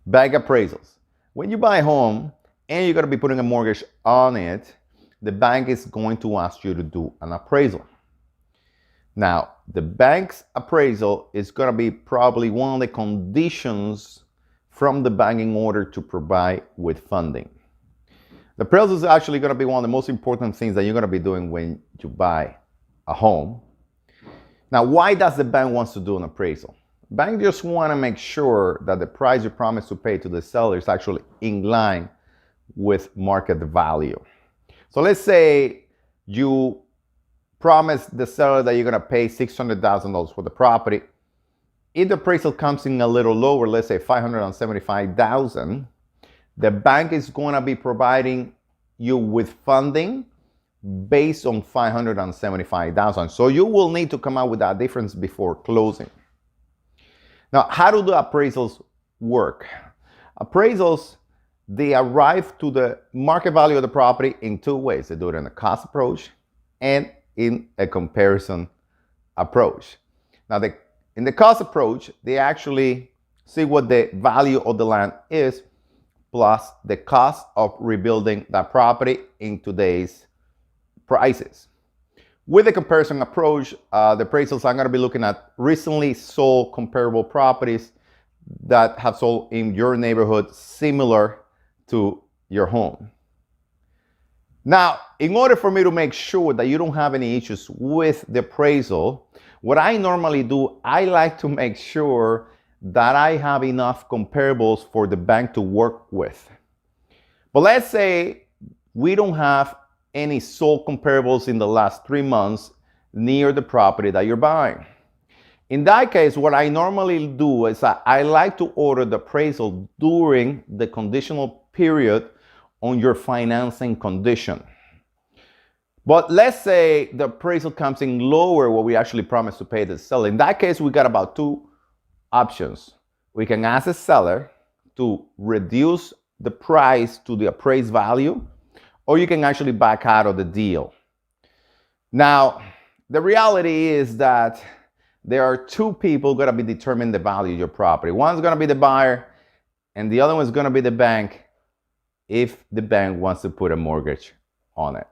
Bank appraisals. When you buy a home and you're going to be putting a mortgage on it, the bank is going to ask you to do an appraisal. Now, the bank's appraisal is going to be probably one of the conditions from the bank in order to provide with funding. The appraisal is actually going to be one of the most important things that you're going to be doing when you buy a home. Now, why does the bank want to do an appraisal? Bank just want to make sure that the price you promise to pay to the seller is actually in line with market value. So let's say you promise the seller that you're going to pay $600,000 for the property. If the appraisal comes in a little lower, let's say $575,000, the bank is going to be providing you with funding based on $575,000. So you will need to come out with that difference before closing. Now, how do the appraisals work? Appraisals, they arrive to the market value of the property in two ways. They do it in a cost approach and in a comparison approach. Now, in the cost approach, they actually see what the value of the land is plus the cost of rebuilding that property in today's prices. With the comparison approach, the appraisals are going to be looking at recently sold comparable properties that have sold in your neighborhood similar to your home. Now, in order for me to make sure that you don't have any issues with the appraisal, what I normally do, I like to make sure that I have enough comparables for the bank to work with. But let's say we don't have any sold comparables in the last 3 months near the property that you're buying. In that case, what I normally do is I like to order the appraisal during the conditional period on your financing condition. But let's say the appraisal comes in lower what we actually promised to pay the seller. In that case, we got about two options. We can ask the seller to reduce the price to the appraised value, or you can actually back out of the deal. Now, the reality is that there are two people going to be determining the value of your property. One's going to be the buyer, and the other one's going to be the bank if the bank wants to put a mortgage on it.